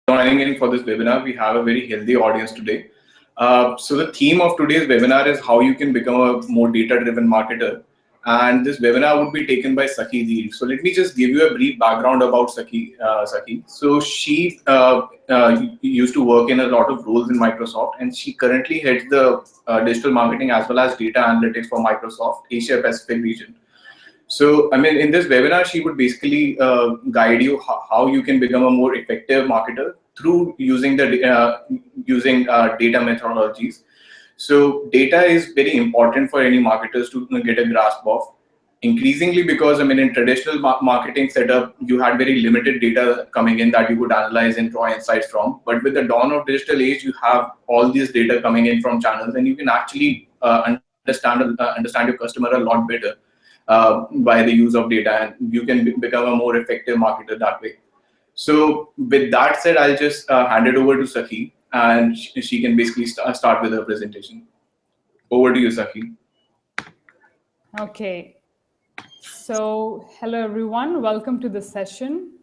joining in for this webinar. We have a very healthy audience today. So the theme of today's webinar is how you can become a more data-driven marketer. And this webinar would be taken by Sakhee Dheer. So let me just give you a brief background about Sakhee. So she used to work in a lot of roles in Microsoft, and she currently heads the digital marketing as well as data analytics for Microsoft Asia Pacific region. So, I mean, in this webinar, she would basically guide you how you can become a more effective marketer through using data methodologies. So, data is very important for any marketers to get a grasp of. Increasingly, because I mean, in traditional marketing setup, you had very limited data coming in that you could analyze and draw insights from. But with the dawn of digital age, you have all this data coming in from channels, and you can actually understand your customer a lot better by the use of data, and you can become a more effective marketer that way. So with that said, I'll just hand it over to Sakhee, and she can basically start with her presentation. Over to you, Sakhee. Okay. So hello, everyone. Welcome to the session.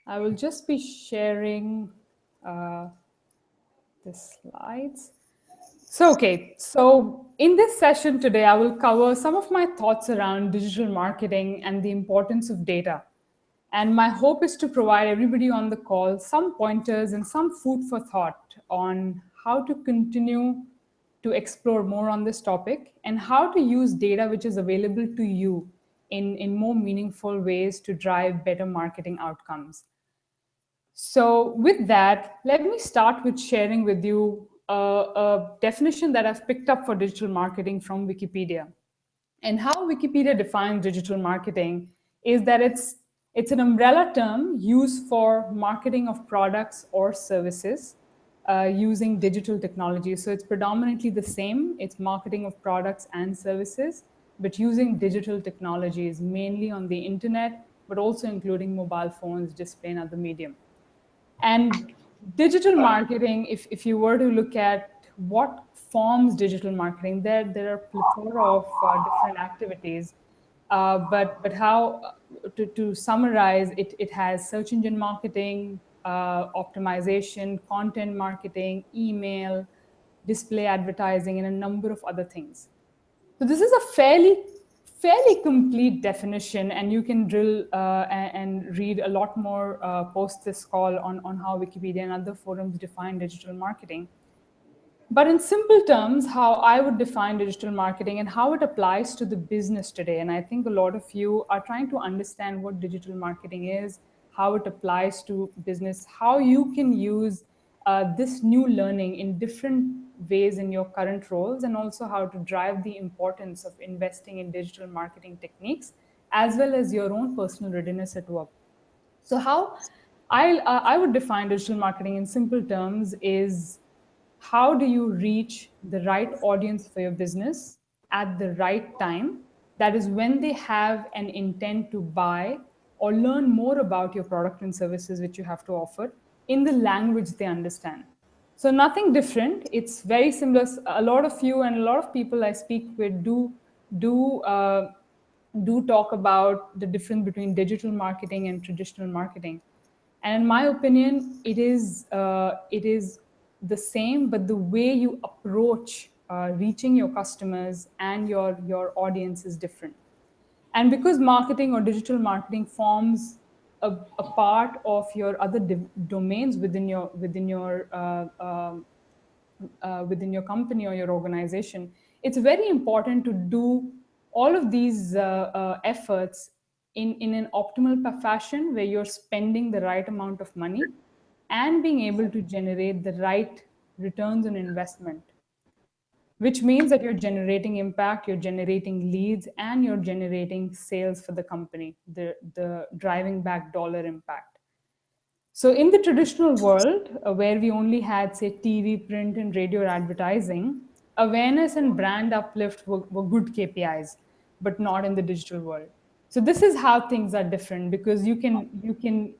I will just be sharing the slides. So in this session today, I will cover some of my thoughts around digital marketing and the importance of data. And my hope is to provide everybody on the call some pointers and some food for thought on how to continue to explore more on this topic and how to use data which is available to you in more meaningful ways to drive better marketing outcomes. So with that, let me start with sharing with you a definition that I've picked up for digital marketing from Wikipedia. And how Wikipedia defines digital marketing is that it's an umbrella term used for marketing of products or services using digital technology. So it's predominantly the same. It's marketing of products and services, but using digital technologies, mainly on the internet, but also including mobile phones, display, and other medium. And digital marketing, if you were to look at what forms digital marketing, there are a plethora of different activities. But how, to summarize, it has search engine marketing, optimization, content marketing, email, display advertising, and a number of other things. So this is a fairly complete definition, and you can drill and read a lot more post this call on how Wikipedia and other forums define digital marketing. But in simple terms, how I would define digital marketing and how it applies to the business today. And I think a lot of you are trying to understand what digital marketing is, how it applies to business, how you can use this new learning in different ways in your current roles, and also how to drive the importance of investing in digital marketing techniques, as well as your own personal readiness at work. So how I would define digital marketing in simple terms is, how do you reach the right audience for your business at the right time? That is when they have an intent to buy or learn more about your product and services which you have to offer in the language they understand. So nothing different. It's very similar. A lot of you and a lot of people I speak with do talk about the difference between digital marketing and traditional marketing. And in my opinion, it is the same, but the way you approach reaching your customers and your audience is different. And because marketing or digital marketing forms a part of your other domains within your company or your organization, it's very important to do all of these efforts in an optimal fashion, where you're spending the right amount of money and being able to generate the right returns on investment, which means that you're generating impact, you're generating leads, and you're generating sales for the company, the driving back dollar impact. So in the traditional world, where we only had, say, TV, print, and radio advertising, awareness and brand uplift were good KPIs, but not in the digital world. So this is how things are different, because you can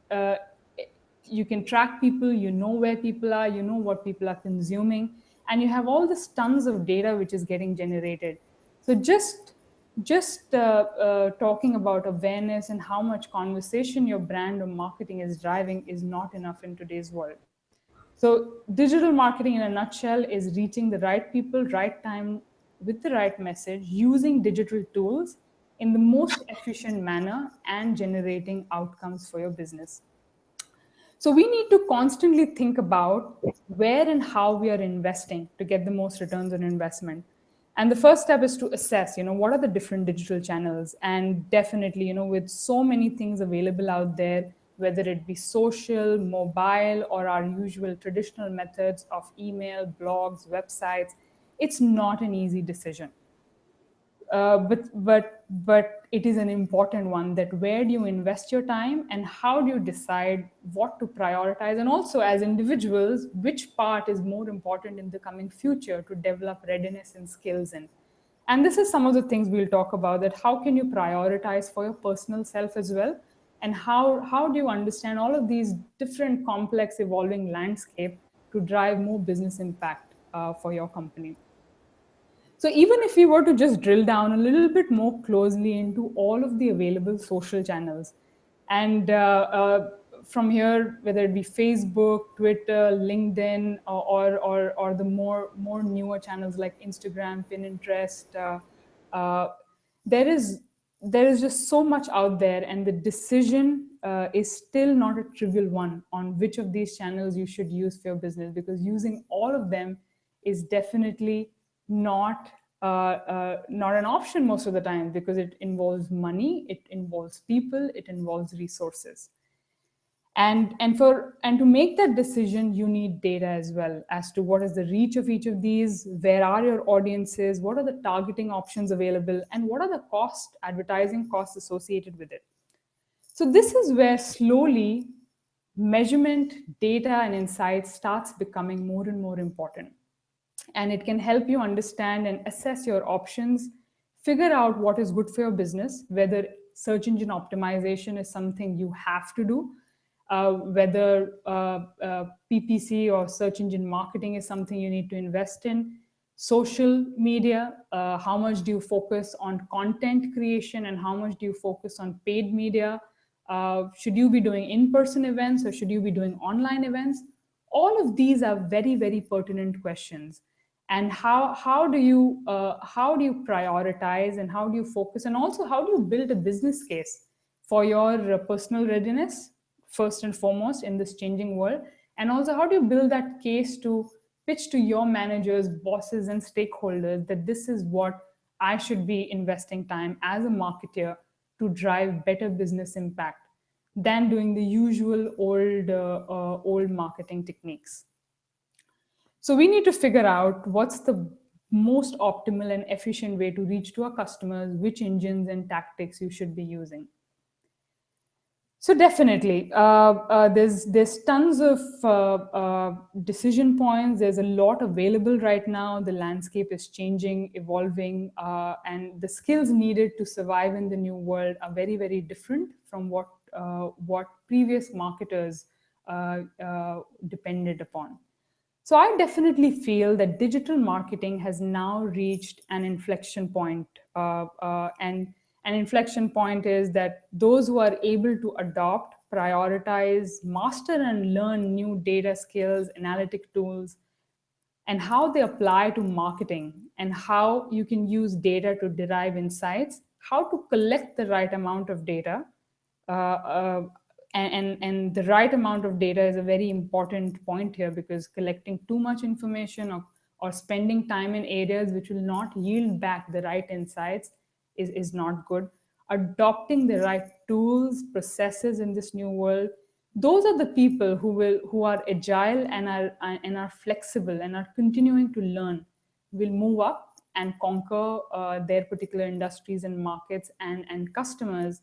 track people, you know where people are, you know what people are consuming, and you have all this tons of data which is getting generated. So just just talking about awareness and how much conversation your brand or marketing is driving is not enough in today's world. So, digital marketing in a nutshell is reaching the right people, right time, with the right message, using digital tools in the most efficient manner and generating outcomes for your business. So we need to constantly think about where and how we are investing to get the most returns on investment. And the first step is to assess, what are the different digital channels? And definitely, with so many things available out there, whether it be social, mobile, or our usual traditional methods of email, blogs, websites, it's not an easy decision. But it is an important one, that where do you invest your time and how do you decide what to prioritize, and also as individuals which part is more important in the coming future to develop readiness and skills in. And this is some of the things we'll talk about, that how can you prioritize for your personal self as well, and how do you understand all of these different complex evolving landscape to drive more business impact for your company. So even if we were to just drill down a little bit more closely into all of the available social channels, and from here, whether it be Facebook, Twitter, LinkedIn, or the more newer channels like Instagram, Pinterest, uh, there is there is just so much out there, and the decision is still not a trivial one on which of these channels you should use for your business, because using all of them is definitely not not an option most of the time, because it involves money, it involves people, it involves resources. And to make that decision, you need data as well, as to what is the reach of each of these, where are your audiences, what are the targeting options available, and what are the advertising costs associated with it. So this is where slowly measurement, data, and insights starts becoming more and more important. And it can help you understand and assess your options, figure out what is good for your business, whether search engine optimization is something you have to do, whether PPC or search engine marketing is something you need to invest in, social media, how much do you focus on content creation and how much do you focus on paid media, should you be doing in-person events or should you be doing online events? All of these are very, very pertinent questions. And how do you prioritize, and how do you focus, and also how do you build a business case for your personal readiness first and foremost in this changing world, and also how do you build that case to pitch to your managers, bosses, and stakeholders that this is what I should be investing time as a marketer to drive better business impact than doing the usual old marketing techniques. So we need to figure out what's the most optimal and efficient way to reach to our customers, which engines and tactics you should be using. So definitely, there's tons of decision points. There's a lot available right now. The landscape is changing, evolving, and the skills needed to survive in the new world are very, very different from what previous marketers depended upon. So I definitely feel that digital marketing has now reached an inflection point. And an inflection point is that those who are able to adopt, prioritize, master, and learn new data skills, analytic tools, and how they apply to marketing, and how you can use data to derive insights, how to collect the right amount of data, uh, uh, and the right amount of data is a very important point here, because collecting too much information or spending time in areas which will not yield back the right insights is not good. Adopting the right tools, processes in this new world, those are the people who are agile and are flexible and are continuing to learn, will move up and conquer their particular industries and markets and customers,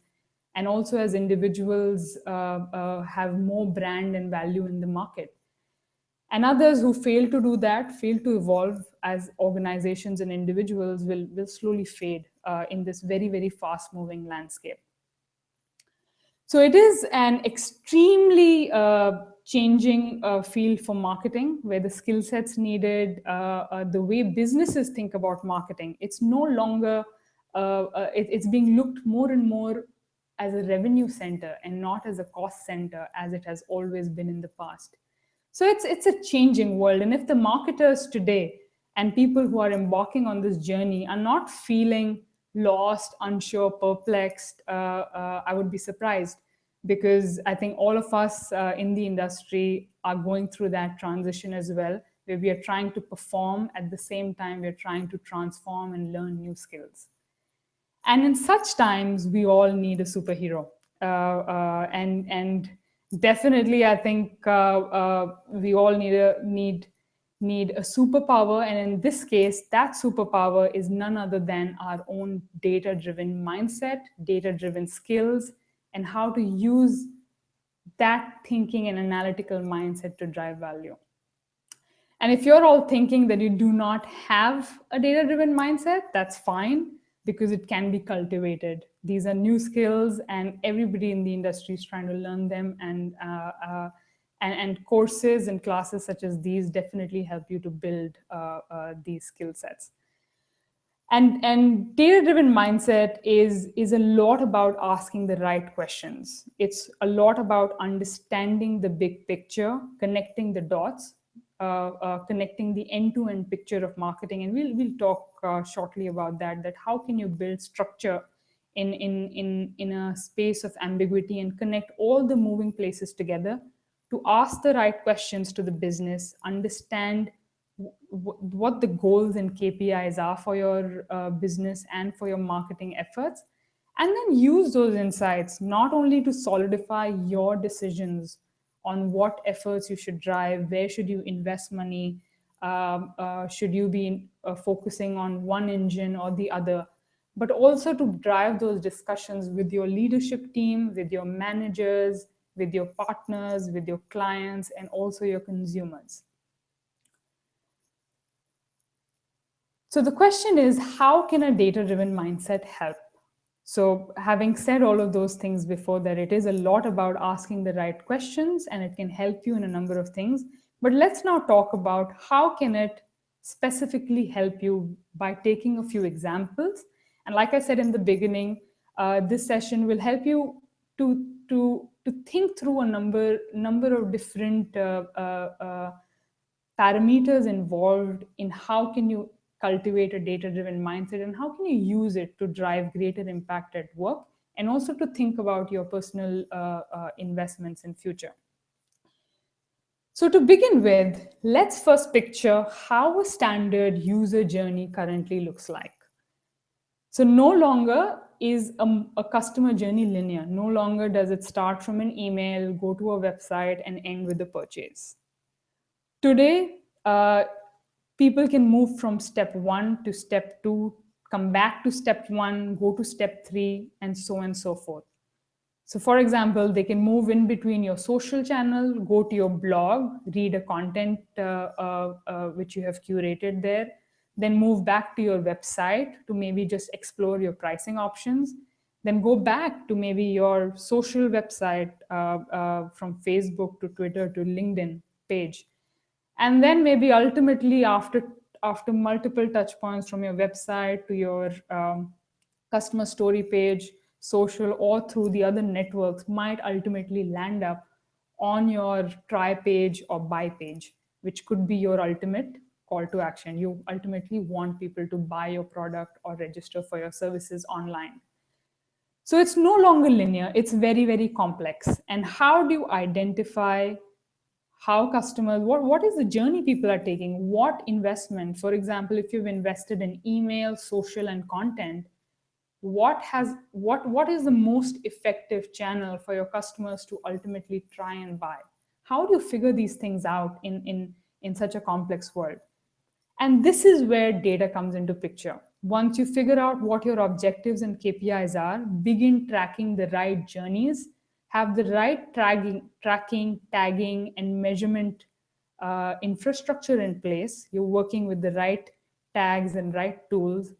and also as individuals have more brand and value in the market. And others who fail to do that, fail to evolve as organizations and individuals, will slowly fade in this very, very fast moving landscape. So it is an extremely changing field for marketing, where the skill sets needed, the way businesses think about marketing, it's no longer it's being looked more and more as a revenue center and not as a cost center as it has always been in the past. So it's a changing world, and if the marketers today and people who are embarking on this journey are not feeling lost, unsure, perplexed, I would be surprised, because I think all of us in the industry are going through that transition as well, where we are trying to perform at the same time we're trying to transform and learn new skills. And in such times, we all need a superhero. And definitely, I think we all need a superpower. And in this case, that superpower is none other than our own data-driven mindset, data-driven skills, and how to use that thinking and analytical mindset to drive value. And if you're all thinking that you do not have a data driven mindset, that's fine, because it can be cultivated. These are new skills, and everybody in the industry is trying to learn them. And courses and classes such as these definitely help you to build these skill sets. And data-driven mindset is a lot about asking the right questions. It's a lot about understanding the big picture, connecting the dots, connecting the end-to-end picture of marketing. And we'll talk shortly about that. That how can you build structure in a space of ambiguity and connect all the moving places together to ask the right questions to the business, understand what the goals and KPIs are for your business and for your marketing efforts, and then use those insights not only to solidify your decisions on what efforts you should drive, where should you invest money, should you be focusing on one engine or the other, but also to drive those discussions with your leadership team, with your managers, with your partners, with your clients, and also your consumers. So the question is, how can a data-driven mindset help? So having said all of those things before, that it is a lot about asking the right questions and it can help you in a number of things. But let's now talk about how can it specifically help you by taking a few examples. And like I said in the beginning, this session will help you to think through a number of different parameters involved in how can you cultivate a data-driven mindset and how can you use it to drive greater impact at work, and also to think about your personal investments in future. So to begin with, let's first picture how a standard user journey currently looks like. So no longer is a customer journey linear. No longer does it start from an email, go to a website, and end with a purchase. Today, people can move from step 1 to step 2, come back to step 1, go to step 3, and so on and so forth. So for example, they can move in between your social channel, go to your blog, read a content which you have curated there, then move back to your website to maybe just explore your pricing options, then go back to maybe your social website from Facebook to Twitter to LinkedIn page. And then maybe ultimately after multiple touch points from your website to your customer story page, social, or through the other networks, might ultimately land up on your try page or buy page, which could be your ultimate call to action. You ultimately want people to buy your product or register for your services online. So it's no longer linear, it's very, very complex. And how do you identify how customers, what is the journey people are taking, what investment? For example, if you've invested in email, social, and content, what is the most effective channel for your customers to ultimately try and buy? How do you figure these things out in such a complex world? And this is where data comes into picture. Once you figure out what your objectives and KPIs are, begin tracking the right journeys, have the right tracking, tagging, and measurement infrastructure in place. You're working with the right tags and right tools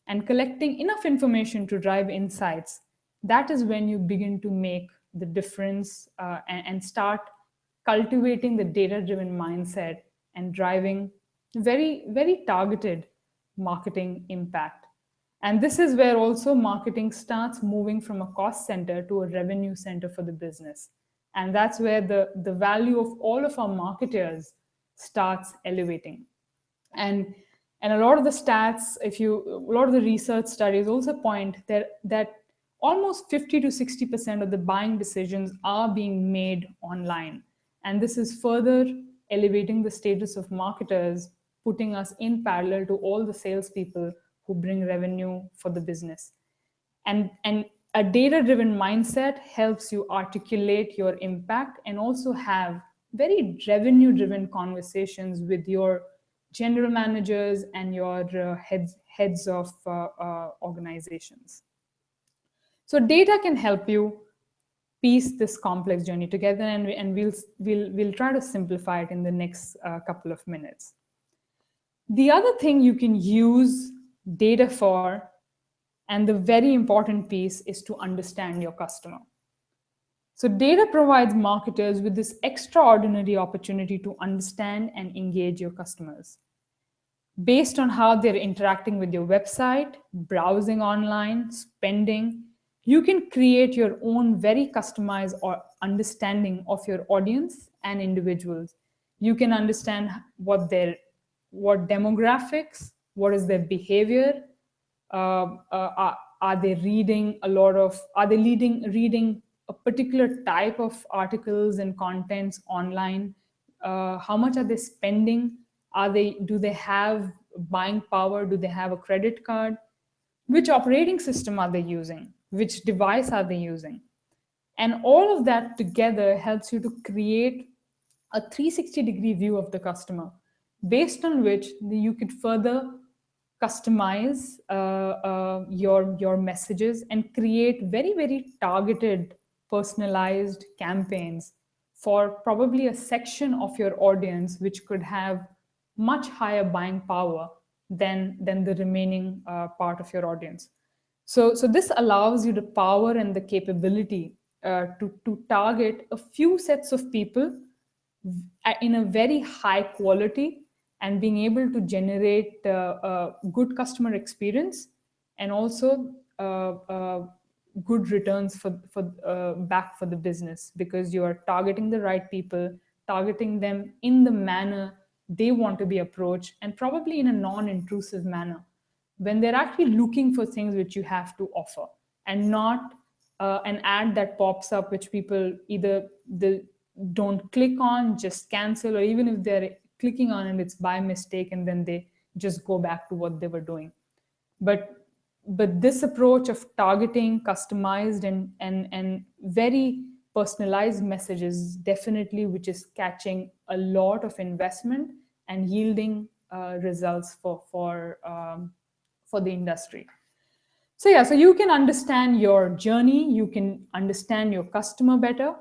and collecting enough information to drive insights. That is when you begin to make the difference and start cultivating the data-driven mindset and driving very, very targeted marketing impact. And this is where also marketing starts moving from a cost center to a revenue center for the business. And that's where the value of all of our marketers starts elevating. And a lot of the stats, a lot of the research studies also point that almost 50 to 60% of the buying decisions are being made online. And this is further elevating the status of marketers, putting us in parallel to all the salespeople who bring revenue for the business. And a data-driven mindset helps you articulate your impact and also have very revenue-driven conversations with your general managers and your heads of organizations. So data can help you piece this complex journey together, and we'll try to simplify it in the next couple of minutes. The other thing you can use data for, and the very important piece, is to understand your customer. So data provides marketers with this extraordinary opportunity to understand and engage your customers. Based on how they're interacting with your website, browsing online, spending, you can create your own very customized or understanding of your audience and individuals. You can understand what demographics, what is their behavior, are they reading reading a particular type of articles and contents online? How much are they spending? Do they have buying power? Do they have a credit card? Which operating system are they using? Which device are they using? And all of that together helps you to create a 360-degree view of the customer, based on which you could further customize your messages and create very, very targeted, personalized campaigns for probably a section of your audience which could have much higher buying power than the remaining part of your audience. So this allows you the power and the capability to target a few sets of people in a very high quality, and being able to generate a good customer experience, and also good returns back for the business, because you are targeting the right people, targeting them in the manner they want to be approached, and probably in a non-intrusive manner, when they're actually looking for things which you have to offer, and not an ad that pops up which people either don't click on, just cancel, or even if they're clicking on it, it's by mistake, and then they just go back to what they were doing. But this approach of targeting customized and very personalized messages, definitely, which is catching a lot of investment and yielding results for the industry. So yeah, so you can understand your journey, you can understand your customer better.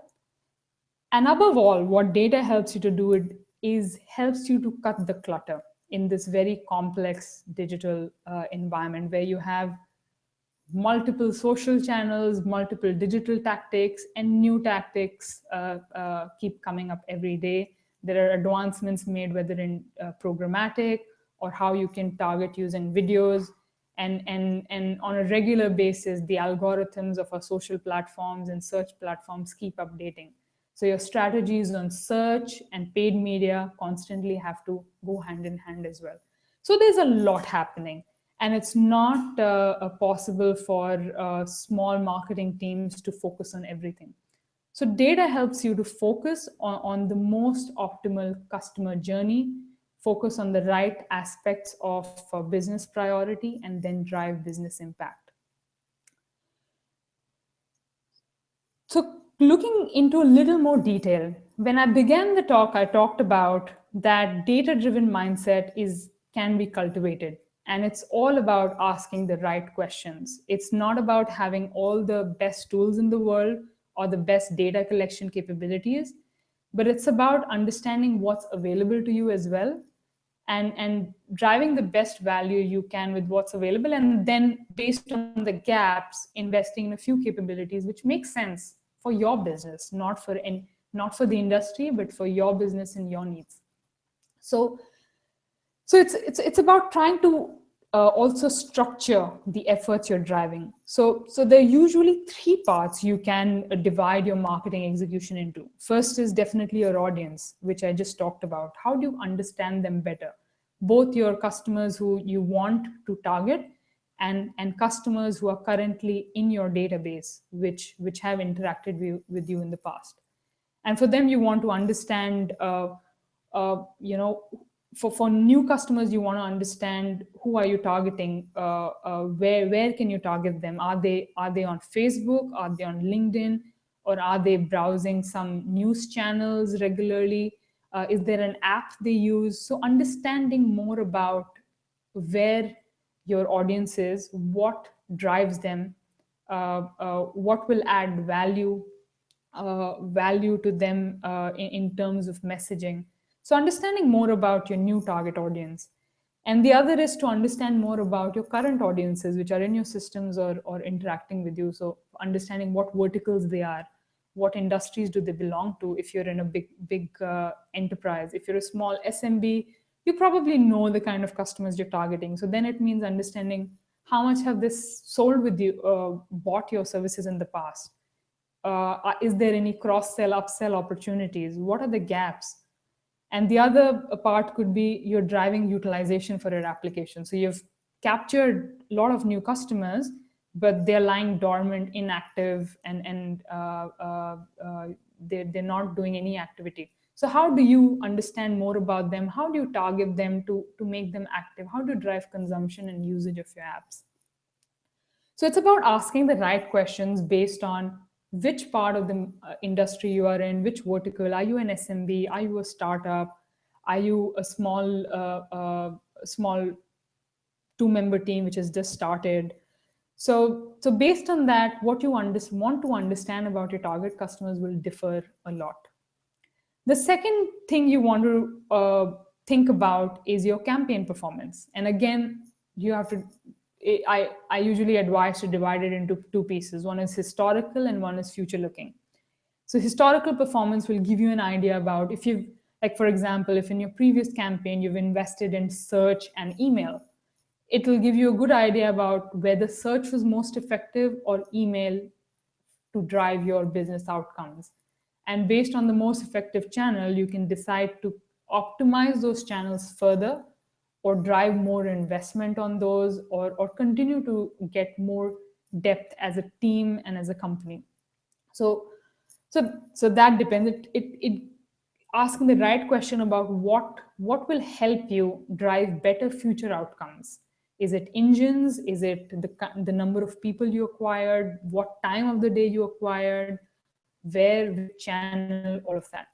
And above all, what data helps you to do is helps you to cut the clutter in this very complex digital environment, where you have multiple social channels, multiple digital tactics, and new tactics keep coming up every day. There are advancements made, whether in programmatic, or how you can target using videos. And on a regular basis, the algorithms of our social platforms and search platforms keep updating. So your strategies on search and paid media constantly have to go hand in hand as well. So there's a lot happening, and it's not possible for small marketing teams to focus on everything. So data helps you to focus on the most optimal customer journey, focus on the right aspects of business priority, and then drive business impact. So looking into a little more detail, when I began the talk, I talked about that data-driven mindset can be cultivated. And it's all about asking the right questions. It's not about having all the best tools in the world or the best data collection capabilities, but it's about understanding what's available to you as well, and driving the best value you can with what's available, and then based on the gaps, investing in a few capabilities which make sense for your business, not for the industry, but for your business and your needs. So it's about trying to also structure the efforts you're driving. So there are usually three parts you can divide your marketing execution into. First is definitely your audience, which I just talked about. How do you understand them better? Both your customers who you want to target and customers who are currently in your database, which have interacted with you in the past. And for them, you want to understand, you know, for new customers, you want to understand who are you targeting, where can you target them? Are they on Facebook? Are they on LinkedIn? Or are they browsing some news channels regularly? Is there an app they use? So understanding more about where your audience is, what drives them, what will add value to them in terms of messaging. So understanding more about your new target audience. And the other is to understand more about your current audiences, which are in your systems or interacting with you. So understanding what verticals they are, what industries do they belong to. If you're in a big enterprise, if you're a small SMB, you probably know the kind of customers you're targeting. So then it means understanding how much have this sold with you, bought your services in the past. Is there any cross-sell, upsell opportunities? What are the gaps? And the other part could be you're driving utilization for your application. So you've captured a lot of new customers, but they're lying dormant, inactive, and they're not doing any activity. So how do you understand more about them? How do you target them to make them active? How do you drive consumption and usage of your apps? So it's about asking the right questions based on which part of the industry you are in, which vertical. Are you an SMB? Are you a startup? Are you a small two-member team which has just started? So based on that, what you want to understand about your target customers will differ a lot. The second thing you want to think about is your campaign performance. And again, you have to, I usually advise to divide it into two pieces. One is historical and one is future looking. So historical performance will give you an idea about if you've, like for example, if in your previous campaign you've invested in search and email, it will give you a good idea about whether search was most effective or email to drive your business outcomes. And based on the most effective channel, you can decide to optimize those channels further or drive more investment on those or continue to get more depth as a team and as a company. So that depends. It asking the right question about what will help you drive better future outcomes. Is it engines? Is it the number of people you acquired? What time of the day you acquired? Where, which channel, all of that.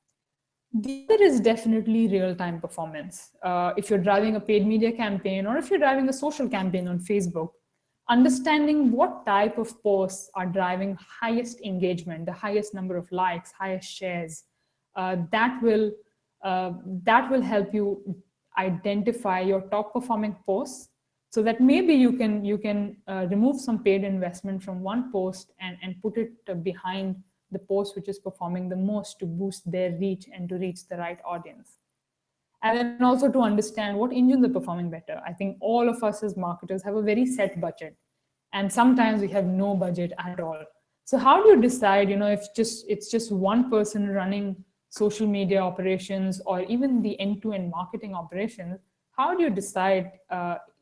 The other is definitely real-time performance. If you're driving a paid media campaign or if you're driving a social campaign on Facebook, understanding what type of posts are driving highest engagement, the highest number of likes, highest shares, that will help you identify your top performing posts, so that maybe you can remove some paid investment from one post and put it behind the post which is performing the most to boost their reach and to reach the right audience. And then also to understand what engines are performing better. I think all of us as marketers have a very set budget, and sometimes we have no budget at all. So how do you decide, if it's just one person running social media operations or even the end-to-end marketing operations? How do you decide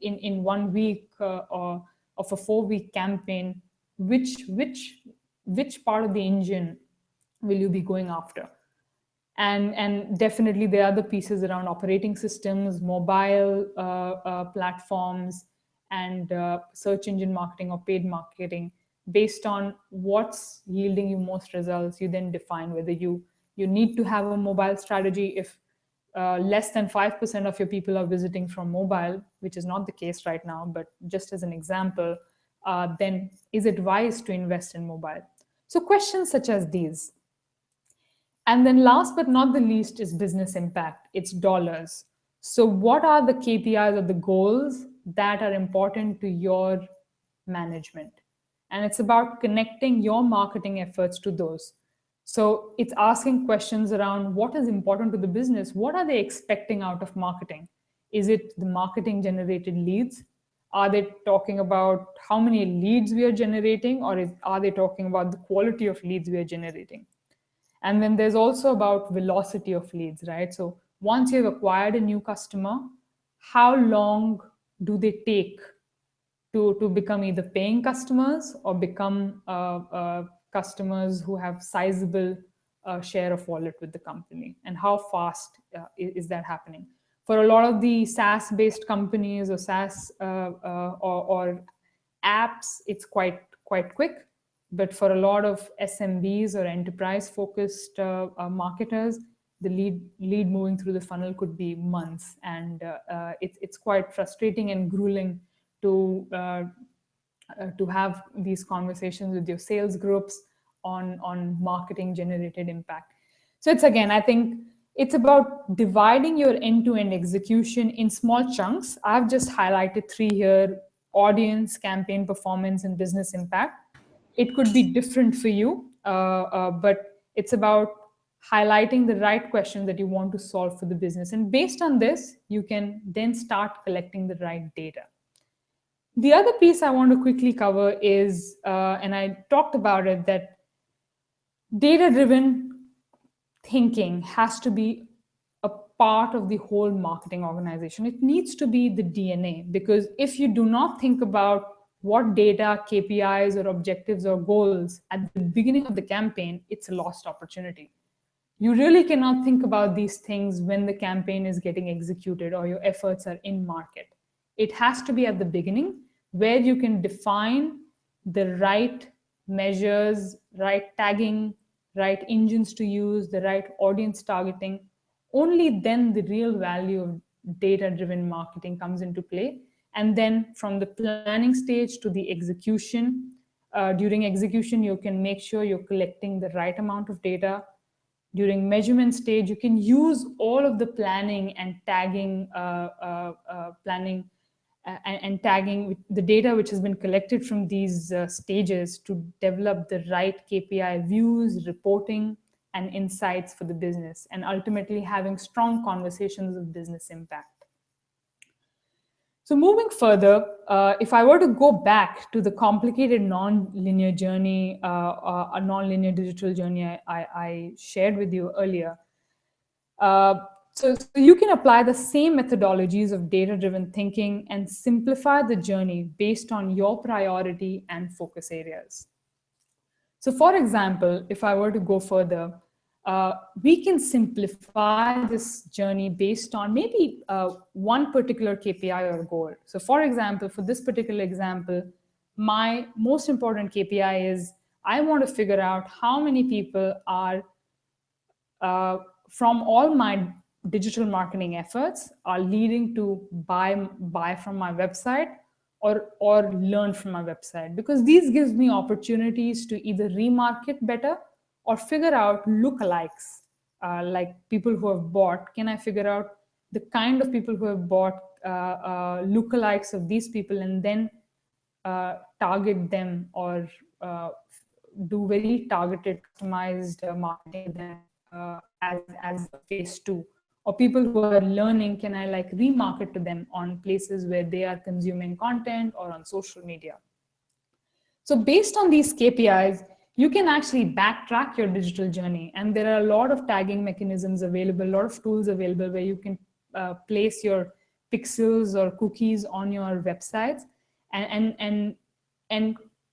in 1 week or of a 4-week campaign which part of the engine will you be going after? And definitely there are the pieces around operating systems, mobile platforms, and search engine marketing or paid marketing. Based on what's yielding you most results, you then define whether you need to have a mobile strategy. If less than 5% of your people are visiting from mobile, which is not the case right now, but just as an example, then is it wise to invest in mobile? So questions such as these. And then last but not the least is business impact. It's dollars. So what are the KPIs or the goals that are important to your management? And it's about connecting your marketing efforts to those. So it's asking questions around what is important to the business. What are they expecting out of marketing? Is it the marketing generated leads? Are they talking about how many leads we are generating, or are they talking about the quality of leads we are generating? And then there's also about velocity of leads, right? So once you've acquired a new customer, how long do they take to become either paying customers or become customers who have sizable share of wallet with the company, and how fast is that happening? For a lot of the SaaS-based companies or SaaS or apps, it's quite quick. But for a lot of SMBs or enterprise-focused marketers, the lead moving through the funnel could be months, and it's quite frustrating and grueling to have these conversations with your sales groups on marketing generated impact. So it's, again, I think it's about dividing your end-to-end execution in small chunks. I've just highlighted 3 here: audience, campaign performance, and business impact. It could be different for you, but it's about highlighting the right question that you want to solve for the business. And based on this, you can then start collecting the right data. The other piece I want to quickly cover is, and I talked about it, that data-driven thinking has to be a part of the whole marketing organization. It needs to be the DNA, because if you do not think about what data, KPIs, or objectives or goals at the beginning of the campaign, it's a lost opportunity. You really cannot think about these things when the campaign is getting executed or your efforts are in market. It has to be at the beginning, where you can define the right measures, right tagging, right engines to use, the right audience targeting. Only then the real value of data-driven marketing comes into play. And then from the planning stage to the execution, during execution, you can make sure you're collecting the right amount of data. During measurement stage, you can use all of the planning and tagging, and tagging the data which has been collected from these stages to develop the right KPI views, reporting, and insights for the business, and ultimately having strong conversations of business impact. So moving further, if I were to go back to the complicated non-linear journey, a non-linear digital journey I shared with you earlier, so you can apply the same methodologies of data-driven thinking and simplify the journey based on your priority and focus areas. So for example, if I were to go further, we can simplify this journey based on maybe one particular KPI or goal. So for example, for this particular example, my most important KPI is I want to figure out how many people are from all my digital marketing efforts are leading to buy from my website or learn from my website, because these gives me opportunities to either remarket better or figure out lookalikes, like people who have bought. Can I figure out the kind of people who have bought, lookalikes of these people, and then target them or do very targeted, customized marketing with them as a phase 2? Or people who are learning, can I like remarket to them on places where they are consuming content or on social media? So based on these KPIs, you can actually backtrack your digital journey. And there are a lot of tagging mechanisms available, a lot of tools available where you can place your pixels or cookies on your websites and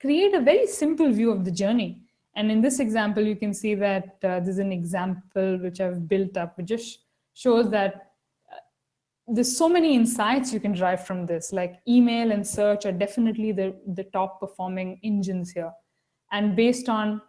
create a very simple view of the journey. And in this example, you can see that there's an example which I've built up, which just shows that there's so many insights you can derive from this. Like email and search are definitely the top performing engines here. And based on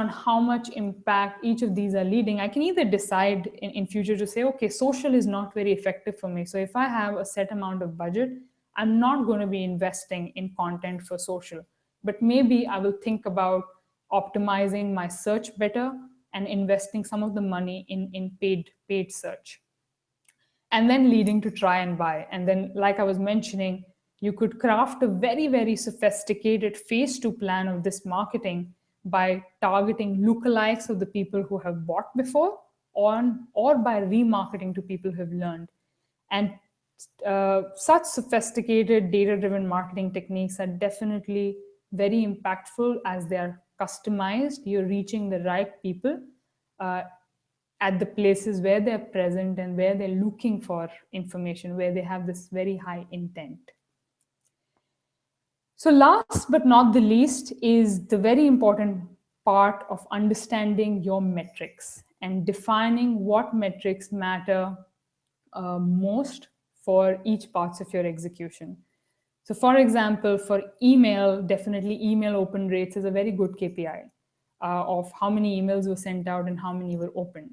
how much impact each of these are leading, I can either decide in future to say, okay, social is not very effective for me. So if I have a set amount of budget, I'm not going to be investing in content for social. But maybe I will think about optimizing my search better and investing some of the money in paid search. And then leading to try and buy. And then, like I was mentioning, you could craft a very, very sophisticated phase 2 plan of this marketing by targeting lookalikes of the people who have bought before, or by remarketing to people who have learned. And such sophisticated data-driven marketing techniques are definitely very impactful as they are customized. You're reaching the right people at the places where they're present and where they're looking for information, where they have this very high intent. So last but not the least is the very important part of understanding your metrics and defining what metrics matter most for each parts of your execution. So for example, for email, definitely email open rates is a very good KPI of how many emails were sent out and how many were opened.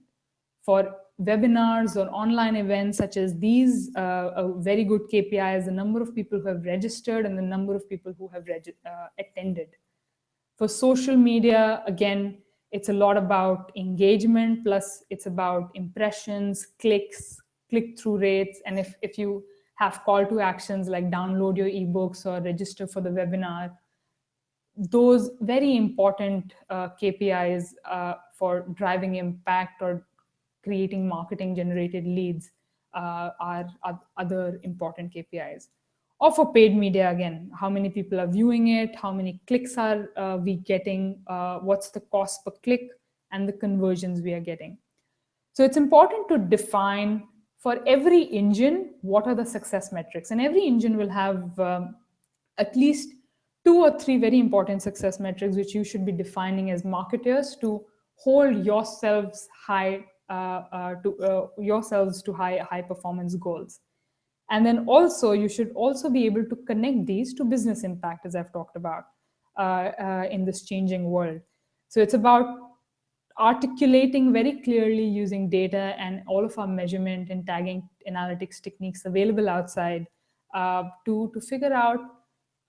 For webinars or online events such as these, a very good KPI is the number of people who have registered and the number of people who have attended. For social media, again, it's a lot about engagement, plus it's about impressions, clicks, click-through rates, and if you have call to actions like download your ebooks or register for the webinar, those very important KPIs for driving impact or creating marketing generated leads are other important KPIs. Or for paid media, again, how many people are viewing it, how many clicks are we getting, what's the cost per click, and the conversions we are getting. So it's important to define for every engine what are the success metrics, and every engine will have at least 2 or 3 very important success metrics which you should be defining as marketers to hold yourselves high to high performance goals. And then also you should also be able to connect these to business impact, as I've talked about in this changing world. So it's about articulating very clearly using data and all of our measurement and tagging analytics techniques available outside to figure out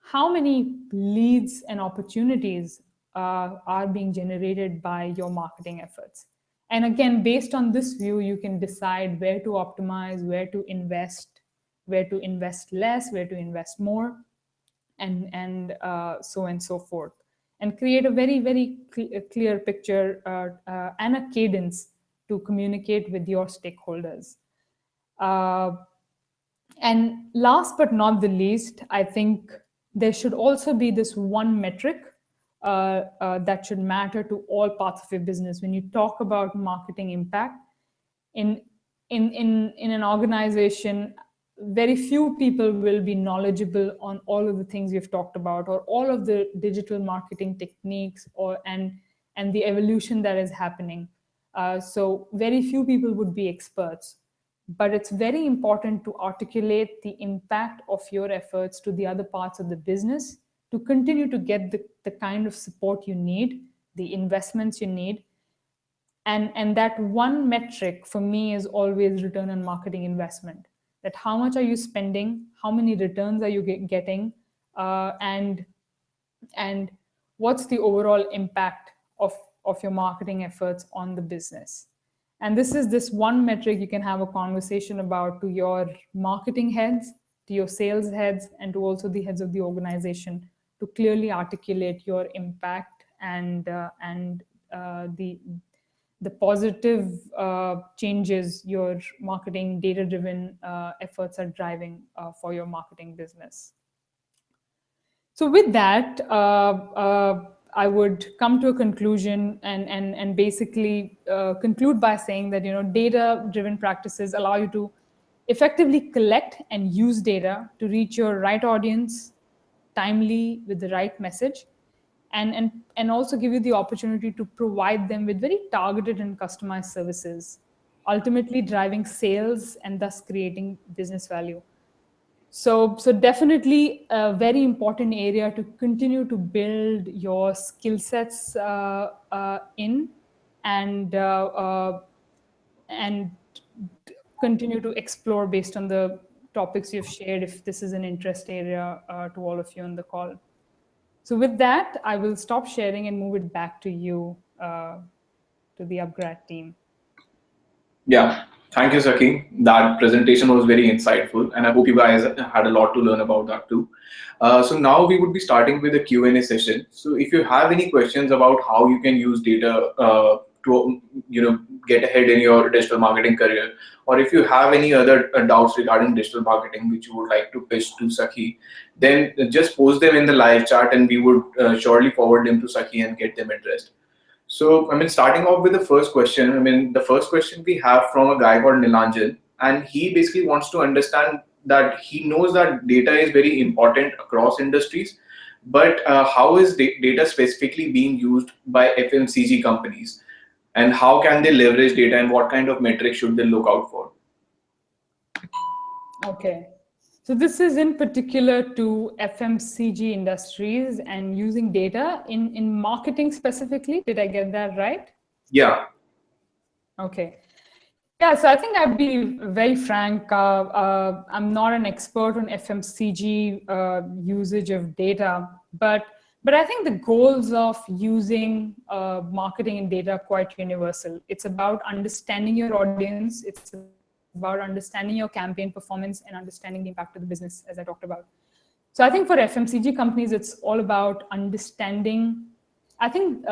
how many leads and opportunities are being generated by your marketing efforts. And again, based on this view, you can decide where to optimize, where to invest less, where to invest more, and so and so forth, and create a very, very clear picture and a cadence to communicate with your stakeholders. And last but not the least, I think there should also be this one metric that should matter to all parts of your business. When you talk about marketing impact in an organization, very few people will be knowledgeable on all of the things we've talked about, or all of the digital marketing techniques, and the evolution that is happening. So very few people would be experts. But it's very important to articulate the impact of your efforts to the other parts of the business to continue to get the kind of support you need, the investments you need. And that one metric for me is always return on marketing investment. That how much are you spending, how many returns are you getting, and what's the overall impact of your marketing efforts on the business. And this is this one metric you can have a conversation about to your marketing heads, to your sales heads, and to also the heads of the organization to clearly articulate your impact and the positive changes your marketing data-driven efforts are driving for your marketing business. So with that, I would come to a conclusion and basically conclude by saying that data-driven practices allow you to effectively collect and use data to reach your right audience timely with the right message, and also give you the opportunity to provide them with very targeted and customized services, ultimately driving sales and thus creating business value. So definitely a very important area to continue to build your skill sets in, and continue to explore based on the topics you've shared, if this is an interest area to all of you on the call. So with that, I will stop sharing and move it back to you, to the UpGrad team. Yeah, thank you, Sakhee. That presentation was very insightful, and I hope you guys had a lot to learn about that too. So now we would be starting with a Q&A session. So if you have any questions about how you can use data to get ahead in your digital marketing career, or if you have any other doubts regarding digital marketing which you would like to pitch to Sakhee, then just post them in the live chat, and we would surely forward them to Sakhee and get them addressed. So, starting off with the first question, the first question we have from a guy called Nilanjan, and he basically wants to understand that he knows that data is very important across industries, but how is data specifically being used by FMCG companies, and how can they leverage data, and what kind of metrics should they look out for? Okay. So this is in particular to FMCG industries and using data in marketing specifically. Did I get that right? Yeah. Okay. Yeah, so I think I'd be very frank. I'm not an expert on FMCG usage of data, but I think the goals of using marketing and data are quite universal. It's about understanding your audience. It's about understanding your campaign performance and understanding the impact of the business, as I talked about. So I think for FMCG companies, it's all about understanding, I think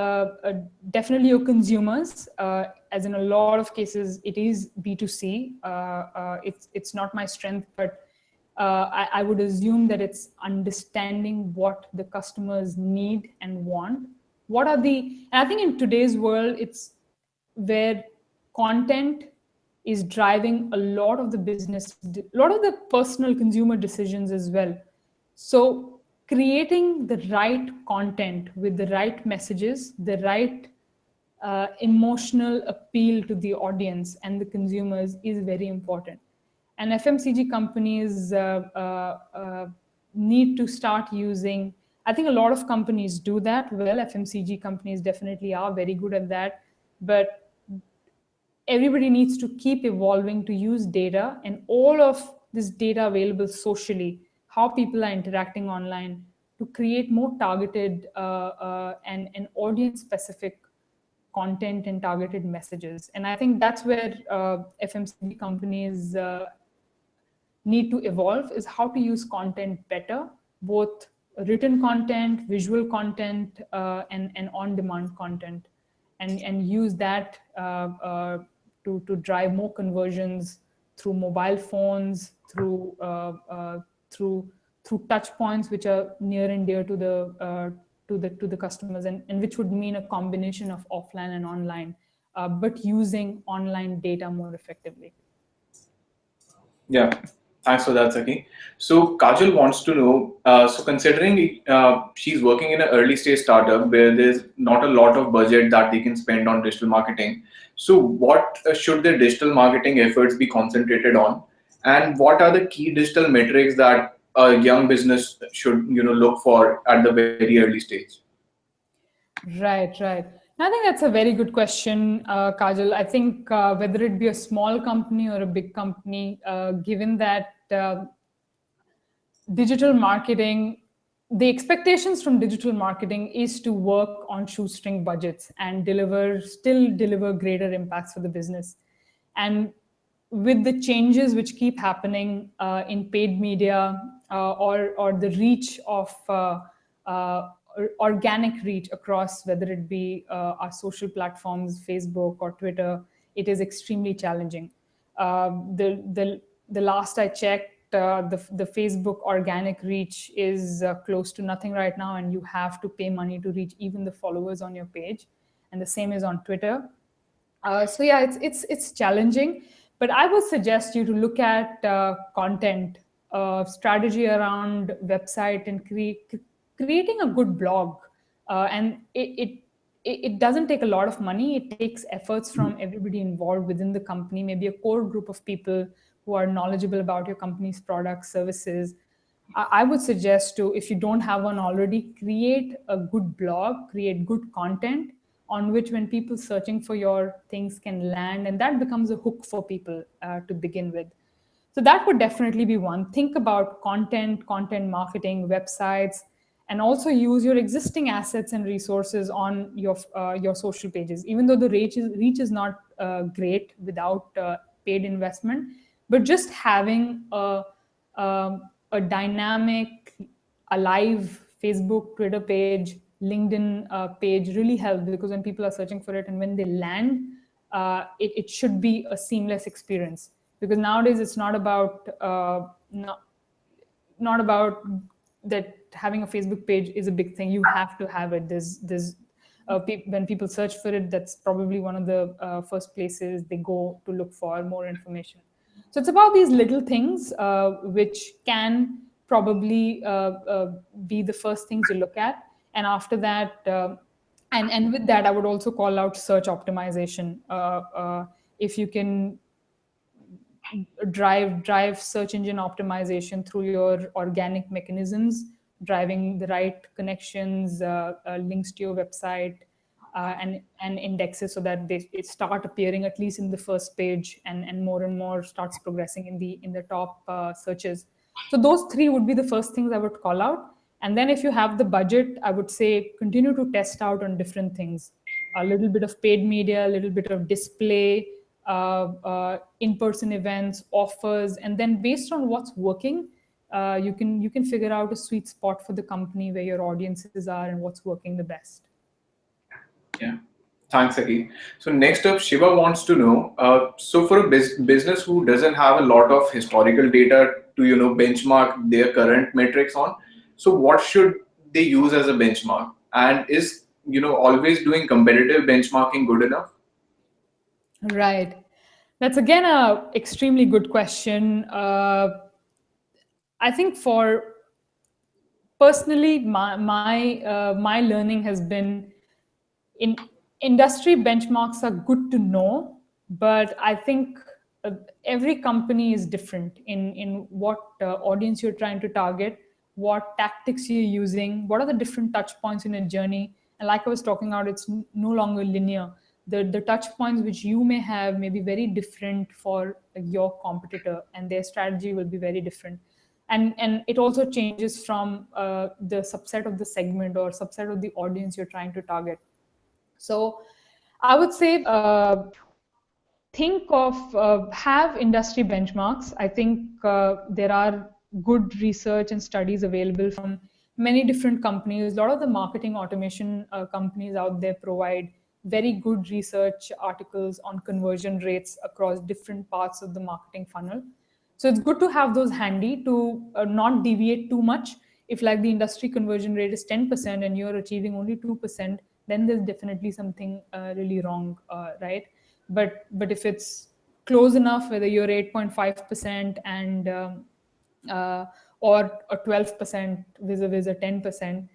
definitely your consumers, as in a lot of cases, it is B2C. It's not my strength, but I would assume that it's understanding what the customers need and want. And I think in today's world, it's where content is driving a lot of the business, a lot of the personal consumer decisions as well. So creating the right content with the right messages, the right emotional appeal to the audience and the consumers is very important. And FMCG companies need to start using, I think a lot of companies do that well. FMCG companies definitely are very good at that. But everybody needs to keep evolving to use data and all of this data available socially, how people are interacting online, to create more targeted and audience-specific content and targeted messages. And I think that's where FMCG companies need to evolve, is how to use content better, both written content, visual content, and on-demand content, and use that to drive more conversions through mobile phones, through touch points which are near and dear to the customers, and which would mean a combination of offline and online, but using online data more effectively. Yeah, thanks for that, Sakhee. So Kajal wants to know, so considering she's working in an early stage startup where there's not a lot of budget that they can spend on digital marketing, so what should their digital marketing efforts be concentrated on? And what are the key digital metrics that a young business should look for at the very early stage? Right. I think that's a very good question, Kajal. I think whether it be a small company or a big company, given that digital marketing, the expectations from digital marketing is to work on shoestring budgets and still deliver greater impacts for the business. And with the changes which keep happening in paid media or the reach of organic reach across, whether it be our social platforms, Facebook or Twitter, it is extremely challenging. The last I checked, the Facebook organic reach is close to nothing right now, and you have to pay money to reach even the followers on your page. And the same is on Twitter. So yeah, it's challenging, but I would suggest you to look at content, strategy around website, and creating a good blog. And it doesn't take a lot of money. It takes efforts from everybody involved within the company, maybe a core group of people who are knowledgeable about your company's products, services. I would suggest to, if you don't have one already, create a good blog, create good content on which when people searching for your things can land, and that becomes a hook for people to begin with. So that would definitely be one. Think about content marketing, websites, and also use your existing assets and resources on your social pages. Even though the reach is not great without paid investment, but just having a dynamic, alive Facebook, Twitter page LinkedIn page really helps, because when people are searching for it and when they land, it should be a seamless experience. Because nowadays it's not about not about that having a Facebook page is a big thing. You have to have it. When people search for it, that's probably one of the first places they go to look for more information. So it's about these little things which can probably be the first things you look at, and after that, and with that, I would also call out search optimization. If you can drive search engine optimization through your organic mechanisms, driving the right connections, links to your website, and indexes, so that they start appearing at least in the first page, and more starts progressing in the top searches. So those three would be the first things I would call out. And then if you have the budget, I would say continue to test out on different things. A little bit of paid media, a little bit of display, in-person events, offers, and then based on what's working, you can figure out a sweet spot for the company where your audiences are and what's working the best. Yeah. Thanks, Sakhee. So next up, Shiva wants to know. So for a business who doesn't have a lot of historical data to benchmark their current metrics on, so what should they use as a benchmark? And is always doing competitive benchmarking good enough? Right. That's again a extremely good question. I think for personally, my learning has been in industry benchmarks are good to know, but I think every company is different in what audience you're trying to target, what tactics you're using, what are the different touch points in a journey. And like I was talking about, it's no longer linear. The touch points which you may have may be very different for your competitor, and their strategy will be very different. And it also changes from the subset of the segment or subset of the audience you're trying to target. So I would say think of have industry benchmarks. I think there are good research and studies available from many different companies. A lot of the marketing automation companies out there provide very good research articles on conversion rates across different parts of the marketing funnel. So it's good to have those handy to not deviate too much. If like the industry conversion rate is 10% and you're achieving only 2%, then there's definitely something really wrong, right? But if it's close enough, whether you're 8.5% and or a 12% vis-a-vis a 10%,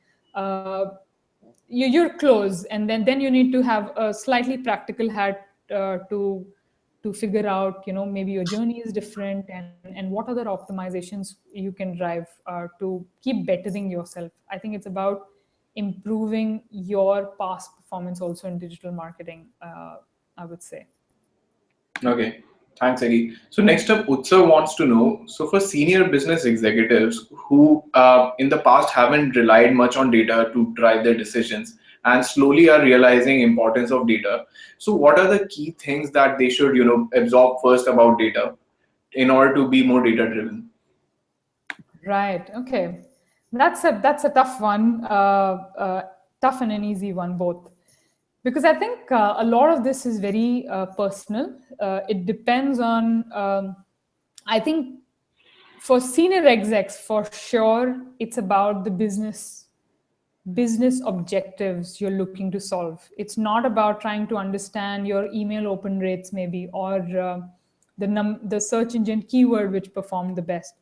you're close, and then you need to have a slightly practical hat to figure out, maybe your journey is different, and what other optimizations you can drive to keep bettering yourself. I think it's about improving your past performance also in digital marketing, I would say. Okay, thanks, Aggie. So next up, Utsav wants to know, so for senior business executives who in the past haven't relied much on data to drive their decisions and slowly are realizing importance of data, so what are the key things that they should, absorb first about data in order to be more data driven? Right. Okay. That's a tough one, tough and an easy one both, because I think a lot of this is very personal. It depends on. I think for senior execs, for sure, it's about the business objectives you're looking to solve. It's not about trying to understand your email open rates, maybe, or the search engine keyword which performed the best.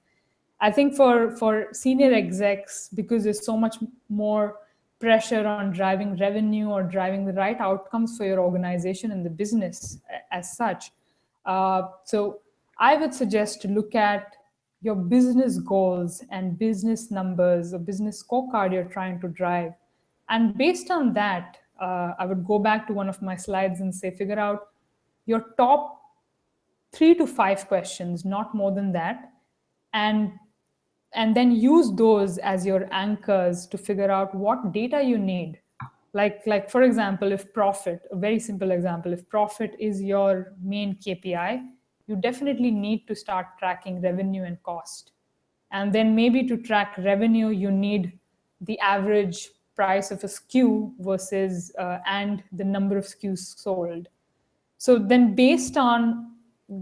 I think for senior execs, because there's so much more pressure on driving revenue or driving the right outcomes for your organization and the business as such. So I would suggest to look at your business goals and business numbers or business scorecard you're trying to drive. And based on that, I would go back to one of my slides and say, figure out your top 3 to 5 questions, not more than that. And then use those as your anchors to figure out what data you need. Like for example, if profit, a very simple example, if profit is your main KPI, you definitely need to start tracking revenue and cost. And then maybe to track revenue, you need the average price of a SKU versus and the number of SKUs sold. So then based on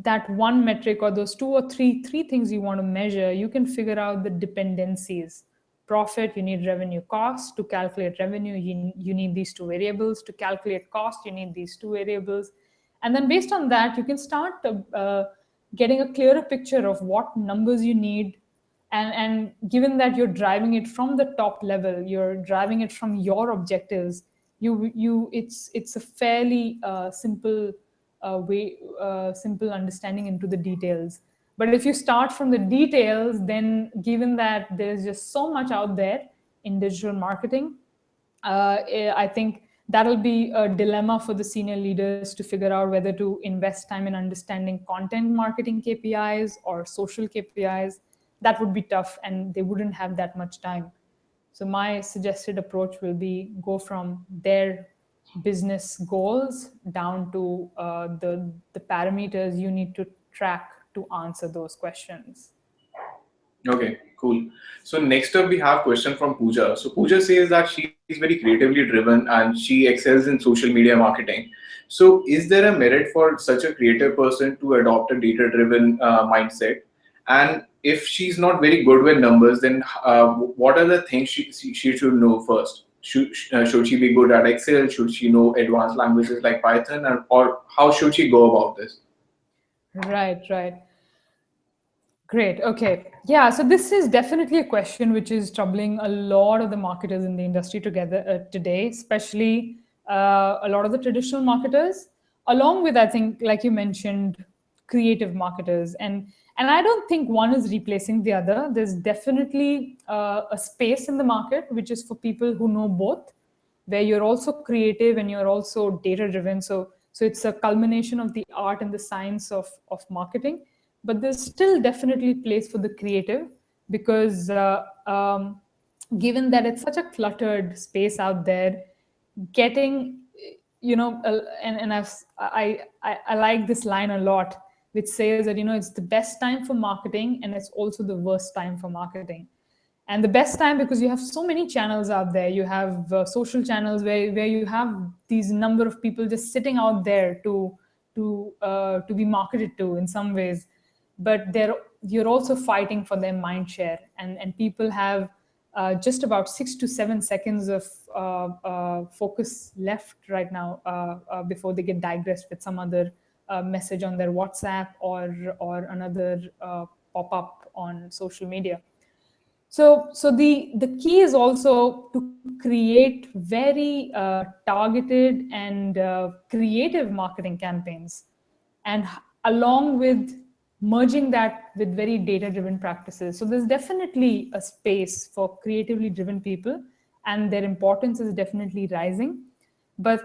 that one metric or those two or three things you want to measure, you can figure out the dependencies. Profit, you need revenue. Cost, to calculate revenue, you need these two variables. To calculate cost, you need these two variables. And then based on that, you can start getting a clearer picture of what numbers you need. And given that you're driving it from the top level, you're driving it from your objectives, it's a fairly simple simple understanding into the details. But if you start from the details, then given that there's just so much out there in digital marketing, I think that'll be a dilemma for the senior leaders to figure out whether to invest time in understanding content marketing KPIs or social KPIs. That would be tough, and they wouldn't have that much time. So my suggested approach will be go from their business goals down to the parameters you need to track to answer those questions. Okay, cool. So next up we have question from Pooja. So Pooja says that she is very creatively driven and she excels in social media marketing. So is there a merit for such a creative person to adopt a data-driven mindset? And if she's not very good with numbers, then what are the things she should know first? Should she be good at Excel? Should she know advanced languages like Python? Or how should she go about this? Right. Great. Okay. Yeah. So this is definitely a question which is troubling a lot of the marketers in the industry today, especially a lot of the traditional marketers, along with, I think, like you mentioned, creative marketers. And I don't think one is replacing the other. There's definitely a space in the market which is for people who know both, where you're also creative and you're also data driven. So it's a culmination of the art and the science of marketing. But there's still definitely place for the creative, because given that it's such a cluttered space out there, getting, and I like this line a lot, which says that, it's the best time for marketing and it's also the worst time for marketing. And the best time because you have so many channels out there. You have social channels where you have these number of people just sitting out there to be marketed to in some ways, but you're also fighting for their mind share, and people have just about 6 to 7 seconds of focus left right now before they get digressed with some other message on their WhatsApp or another pop-up on social media. So the key is also to create very targeted and creative marketing campaigns, and along with merging that with very data-driven practices. So there's definitely a space for creatively driven people, and their importance is definitely rising. But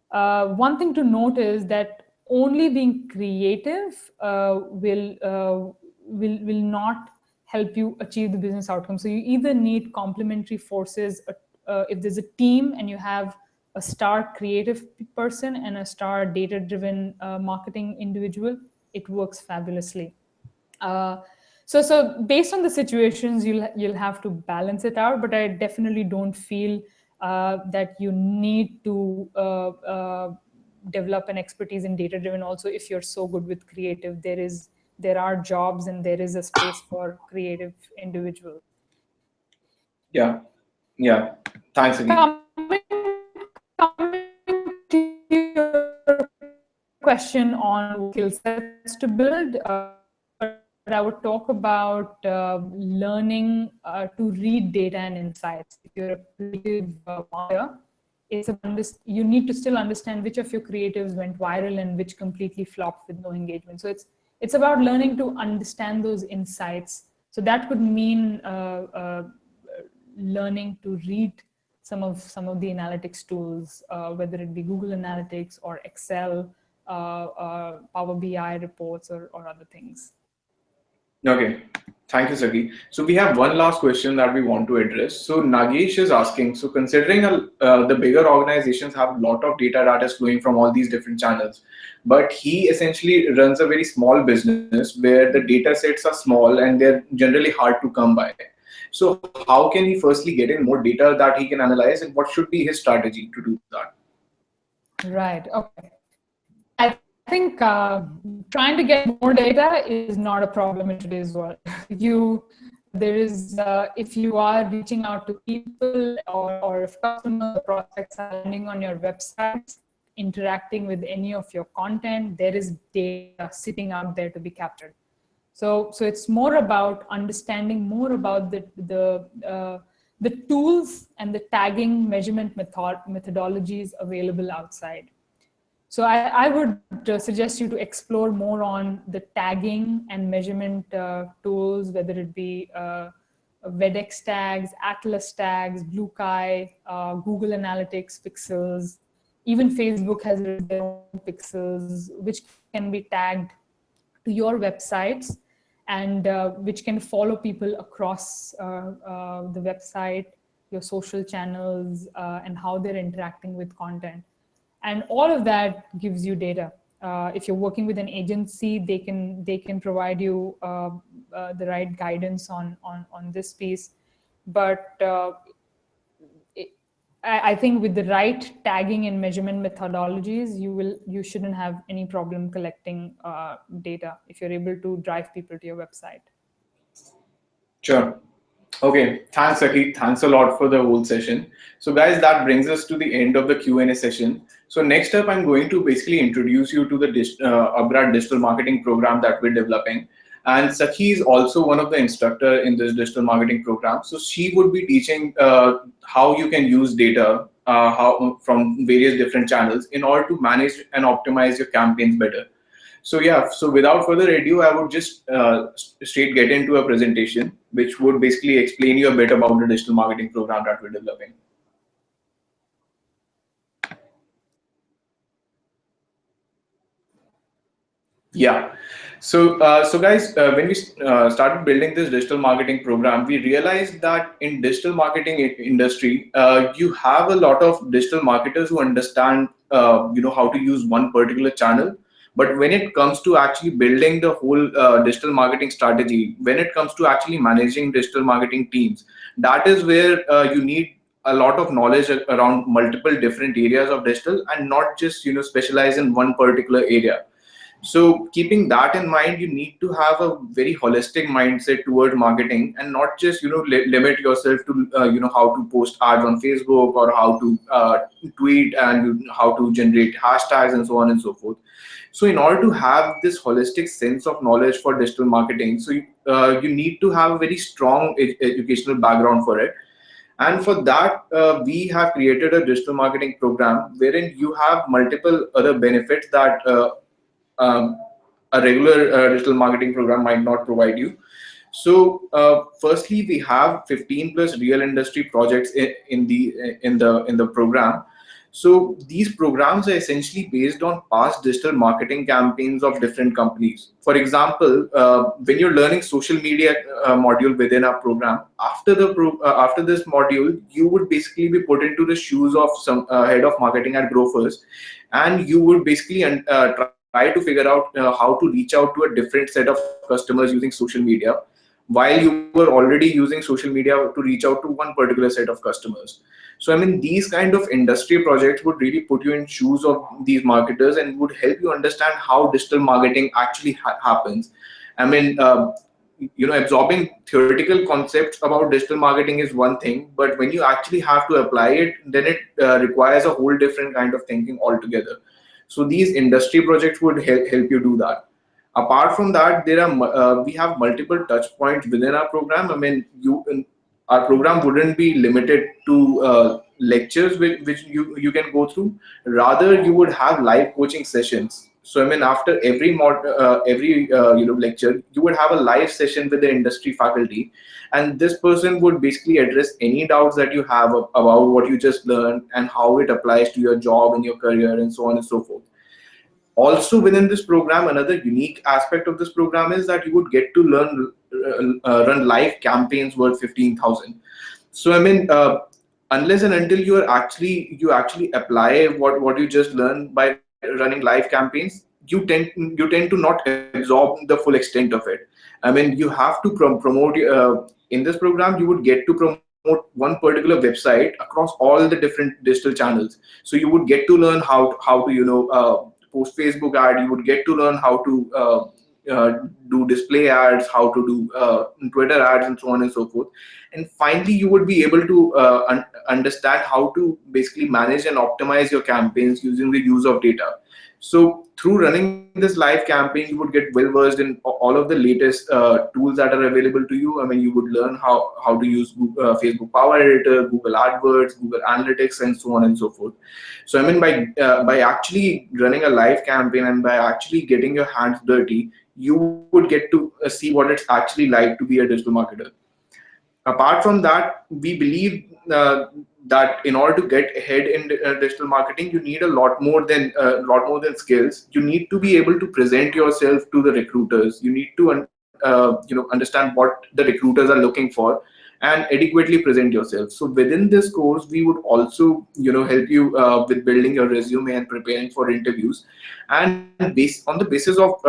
one thing to note is that only being creative will not help you achieve the business outcome. So you either need complementary forces. If there's a team and you have a star creative person and a star data-driven marketing individual, it works fabulously. So based on the situations, you'll have to balance it out. But I definitely don't feel that you need to develop an expertise in data-driven. Also, if you're so good with creative, there are jobs and there is a space for creative individuals. Yeah. Thanks again. Coming to your question on skill sets to build, I would talk about learning to read data and insights. If you're a creative marketer, you need to still understand which of your creatives went viral and which completely flopped with no engagement. So it's about learning to understand those insights. So that could mean learning to read some of the analytics tools, whether it be Google Analytics or Excel, Power BI reports, or other things. Okay, thank you, Sakhee. So we have one last question that we want to address. So Nagesh is asking, so considering the bigger organizations have a lot of data that is flowing from all these different channels, but he essentially runs a very small business where the data sets are small and they're generally hard to come by. So how can he firstly get in more data that he can analyze, and what should be his strategy to do that? Right. Okay. I think trying to get more data is not a problem in today's world. If you are reaching out to people, or if customers or prospects are landing on your websites, interacting with any of your content, there is data sitting out there to be captured. So it's more about understanding more about the tools and the tagging measurement methodologies available outside. So I would suggest you to explore more on the tagging and measurement tools, whether it be Vedex tags, Atlas tags, BlueKai, Google Analytics pixels. Even Facebook has their own pixels, which can be tagged to your websites, and which can follow people across the website, your social channels, and how they're interacting with content. And all of that gives you data. If you're working with an agency, they can provide you the right guidance on this piece. But I think with the right tagging and measurement methodologies, you shouldn't have any problem collecting data if you're able to drive people to your website. Sure. Okay, thanks, Sakhee. Thanks a lot for the whole session. So, guys, that brings us to the end of the Q&A session. So, next up, I'm going to basically introduce you to the UpGrad digital marketing program that we're developing. And Sakhee is also one of the instructor in this digital marketing program. So, she would be teaching how you can use data from various different channels in order to manage and optimize your campaigns better. So yeah, so without further ado, I would just straight get into a presentation, which would basically explain you a bit about the digital marketing program that we're developing. Yeah. So guys, when we started building this digital marketing program, we realized that in digital marketing industry, you have a lot of digital marketers who understand, how to use one particular channel. But when it comes to actually building the whole digital marketing strategy, when it comes to actually managing digital marketing teams, that is where you need a lot of knowledge around multiple different areas of digital, and not just specialize in one particular area. So keeping that in mind, you need to have a very holistic mindset toward marketing, and not just limit yourself to how to post ads on Facebook, or how to tweet, and how to generate hashtags and so on and so forth. So in order to have this holistic sense of knowledge for digital marketing, so you need to have a very strong educational background for it. And for that, we have created a digital marketing program wherein you have multiple other benefits that um, a regular digital marketing program might not provide you. So, firstly, we have 15 plus real industry projects in the program. So these programs are essentially based on past digital marketing campaigns of different companies. For example, when you're learning social media module within our program, after this module, you would basically be put into the shoes of some head of marketing at Grofers, and you would basically try to figure out how to reach out to a different set of customers using social media, while you were already using social media to reach out to one particular set of customers. So, I mean, these kind of industry projects would really put you in shoes of these marketers and would help you understand how digital marketing actually happens. I mean, absorbing theoretical concepts about digital marketing is one thing, but when you actually have to apply it, then it requires a whole different kind of thinking altogether. So these industry projects would help you do that. Apart from that, we have multiple touch points within our program. I mean, our program wouldn't be limited to lectures which you can go through. Rather, you would have live coaching sessions. So I mean, after every lecture, you would have a live session with the industry faculty, and this person would basically address any doubts that you have about what you just learned and how it applies to your job and your career and so on and so forth. Also within this program, another unique aspect of this program is that you would get to learn run live campaigns worth 15,000. So I mean, unless and until you actually apply what you just learned by running live campaigns, you tend to not absorb the full extent of it. I mean, you have to promote in this program, you would get to promote one particular website across all the different digital channels. So you would get to learn how to post Facebook ad. You would get to learn how to do display ads, how to do Twitter ads, and so on and so forth. And finally, you would be able to understand how to basically manage and optimize your campaigns using the use of data. So through running this live campaign, you would get well versed in all of the latest tools that are available to you. I mean, you would learn how to use Google, Facebook Power Editor, Google AdWords, Google Analytics, and so on and so forth. So I mean, by actually running a live campaign and by actually getting your hands dirty, you would get to see what it's actually like to be a digital marketer. Apart from that, we believe that in order to get ahead in digital marketing, you need a lot more than skills. You need to be able to present yourself to the recruiters. You need to understand what the recruiters are looking for and adequately present yourself. So within this course, we would also help you with building your resume and preparing for interviews. And on the basis of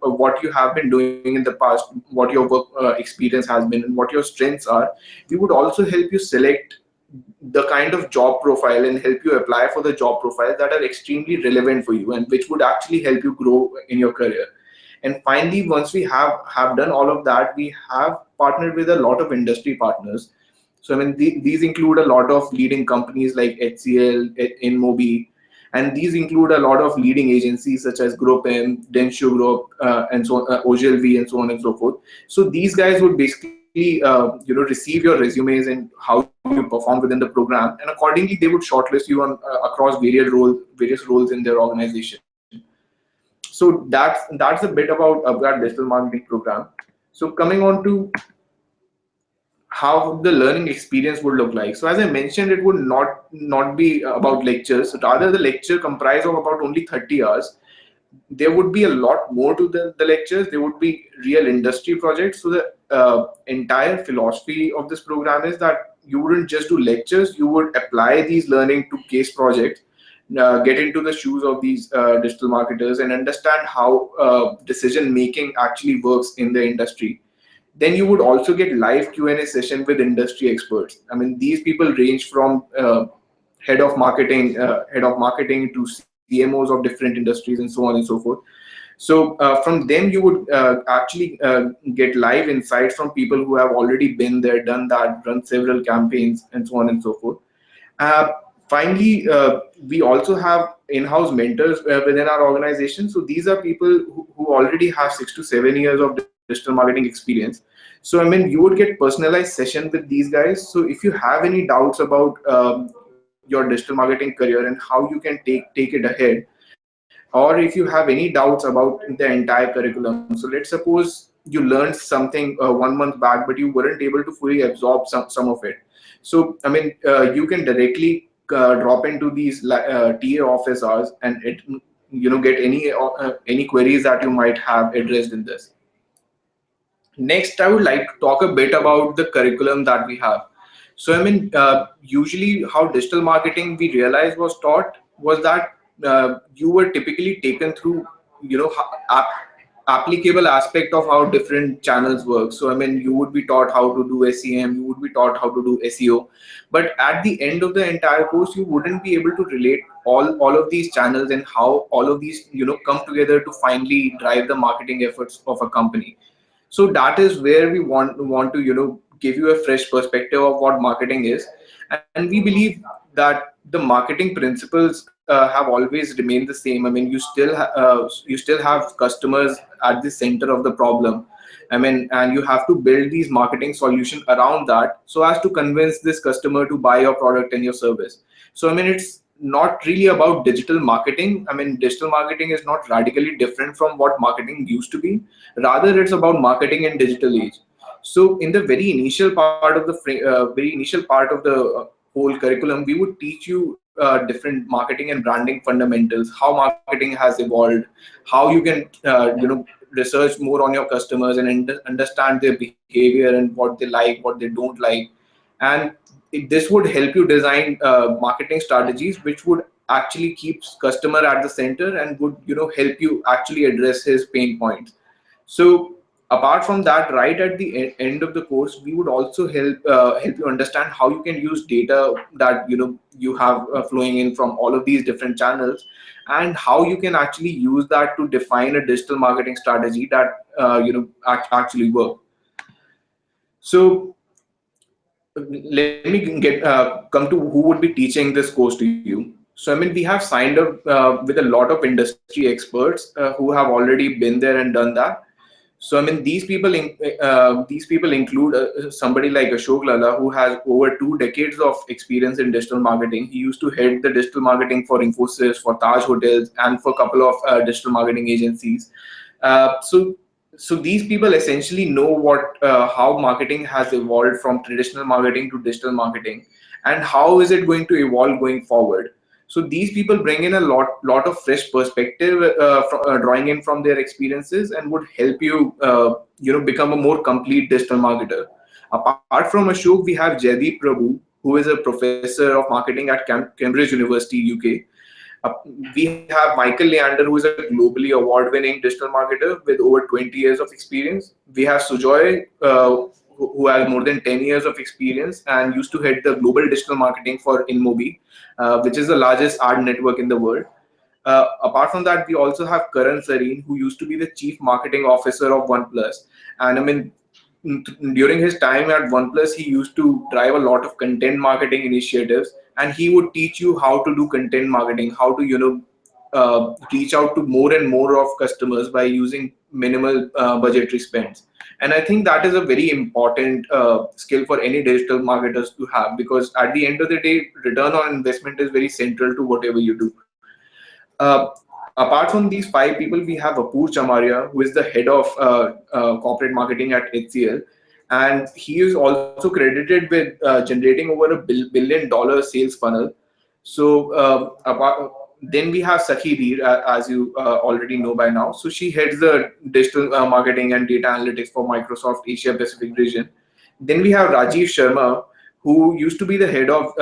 what you have been doing in the past, what your work experience has been, and what your strengths are, we would also help you select the kind of job profile and help you apply for the job profiles that are extremely relevant for you and which would actually help you grow in your career. And finally, once we have done all of that, we have partnered with a lot of industry partners. So I mean, these include a lot of leading companies like HCL, InMobi, and these include a lot of leading agencies such as Group M, Densho Group, and so OGLV, and so on and so forth. So these guys would basically receive your resumes and how you perform within the program, and accordingly they would shortlist you on across various roles in their organization. So that's a bit about UpGrad digital marketing program. So coming on to how the learning experience would look like. So as I mentioned, it would not be about lectures. Rather, the lecture comprised of about only 30 hours. There would be a lot more to the lectures. There would be real industry projects. So the entire philosophy of this program is that you wouldn't just do lectures, you would apply these learning to case projects, get into the shoes of these digital marketers and understand how decision making actually works in the industry. Then you would also get live Q&A session with industry experts. I mean, these people range from head of marketing to CMOs of different industries and so on and so forth. So from them, you would actually get live insights from people who have already been there, done that, run several campaigns, and so on and so forth. Uh, Finally, we also have in-house mentors within our organization. So these are people who already have 6 to 7 years of digital marketing experience. So I mean, you would get personalized session with these guys. So if you have any doubts about your digital marketing career and how you can take it ahead, or if you have any doubts about the entire curriculum. So let's suppose you learned something 1 month back, but you weren't able to fully absorb some of it. So I mean, you can directly drop into these TA office hours and get any queries that you might have addressed in this. Next, I would like to talk a bit about the curriculum that we have. So, I mean, usually how digital marketing we realized was taught was that you were typically taken through, applicable aspect of how different channels work. So, I mean, you would be taught how to do SEM, you would be taught how to do SEO, but at the end of the entire course, you wouldn't be able to relate all of these channels and how all of these, come together to finally drive the marketing efforts of a company. So that is where we want to give you a fresh perspective of what marketing is, and we believe that the marketing principles have always remained the same. I mean, you still have customers at the center of the problem. I mean, and you have to build these marketing solutions around that so as to convince this customer to buy your product and your service. So I mean, it's not really about digital marketing. I mean, digital marketing is not radically different from what marketing used to be. Rather, it's about marketing in digital age. So in the very initial part of the whole curriculum, we would teach you different marketing and branding fundamentals, how marketing has evolved, how you can research more on your customers and understand their behavior and what they like, what they don't like, and this would help you design marketing strategies which would actually keep customer at the center and would help you actually address his pain points. So Apart from that, right at the end of the course, we would also help you understand how you can use data that you have flowing in from all of these different channels, and how you can actually use that to define a digital marketing strategy that actually work. So let me get come to who would be teaching this course to you. So I mean, we have signed up with a lot of industry experts who have already been there and done that. So I mean, these people include somebody like Ashok Lala, who has over 2 decades of experience in digital marketing. He used to head the digital marketing for Infosys, for Taj Hotels, and for a couple of digital marketing agencies. So these people essentially know what how marketing has evolved from traditional marketing to digital marketing, and how is it going to evolve going forward. So these people bring in a lot of fresh perspective, drawing in from their experiences, and would help you become a more complete digital marketer. Apart from Ashok, we have Jaideep Prabhu, who is a professor of marketing at Cambridge University, UK. Uh, we have Michael Leander, who is a globally award-winning digital marketer with over 20 years of experience. We have Sujoy, who has more than 10 years of experience and used to head the global digital marketing for InMobi, which is the largest ad network in the world. Apart from that, we also have Karan Sareen, who used to be the chief marketing officer of OnePlus. And I mean, during his time at OnePlus, he used to drive a lot of content marketing initiatives, and he would teach you how to do content marketing, how to reach out to more and more of customers by using minimal budgetary spends. And I think that is a very important skill for any digital marketers to have, because at the end of the day, return on investment is very central to whatever you do. Uh, Apart from these 5 people, we have Apoor Chamaria, who is the head of corporate marketing at HCL, and he is also credited with generating over $1 billion sales funnel. So then we have Sakhee Dheer, as you already know by now. So she heads the digital marketing and data analytics for Microsoft Asia Pacific region. Then we have Rajiv Sharma, who used to be the head of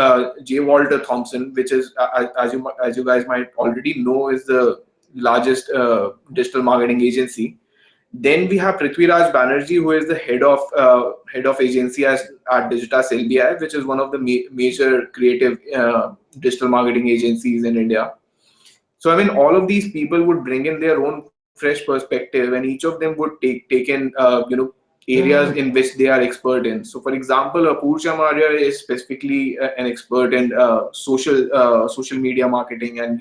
J. Walter Thompson, which is, as you guys might already know, is the largest digital marketing agency. Then we have Prithviraj Banerjee, who is the head of agency at Digitas LBI, which is one of the major creative digital marketing agencies in India. So I mean, all of these people would bring in their own fresh perspective, and each of them would take in areas in which they are expert in. So for example, Apoor Maria is specifically an expert in social media marketing, and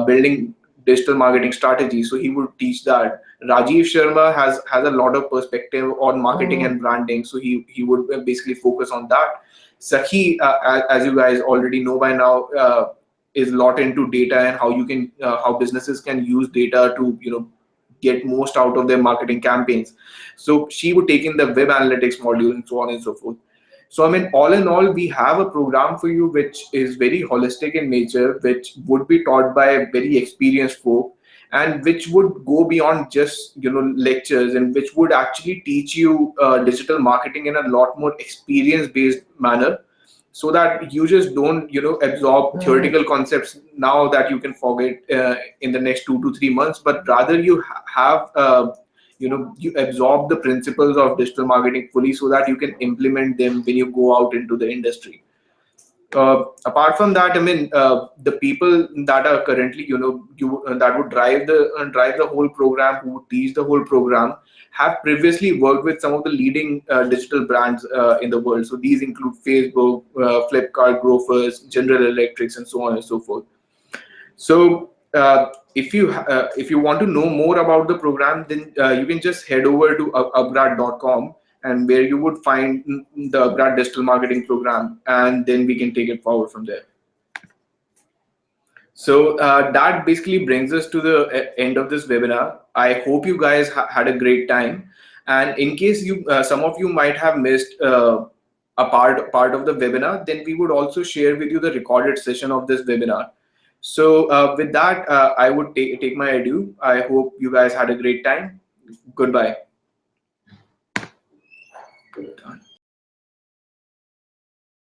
building digital marketing strategy. So he would teach that. Rajiv Sharma has a lot of perspective on marketing and branding, so he would basically focus on that. Sakhee, as you guys already know by now, is a lot into data and how you can how businesses can use data to get most out of their marketing campaigns. So she would take in the web analytics module and so on and so forth. So I mean, all in all, we have a program for you which is very holistic in nature, which would be taught by very experienced folk, and which would go beyond just lectures, and which would actually teach you digital marketing in a lot more experience based manner, so that you just don't absorb theoretical concepts now that you can forget in the next 2 to 3 months, but rather you have you absorb the principles of digital marketing fully, so that you can implement them when you go out into the industry. Apart from that, I mean, the people that are currently, that would drive the whole program, who would teach the whole program, have previously worked with some of the leading digital brands in the world. So these include Facebook, Flipkart, Grofers, General Electrics, and so on and so forth. So if you want to know more about the program, then you can just head over to upgrad.com, and where you would find the UpGrad digital marketing program, and then we can take it forward from there. So that basically brings us to the end of this webinar. I hope you guys had a great time, and in case some of you might have missed a part of the webinar, then we would also share with you the recorded session of this webinar. So with that, I would take my adieu. I hope you guys had a great time. Goodbye.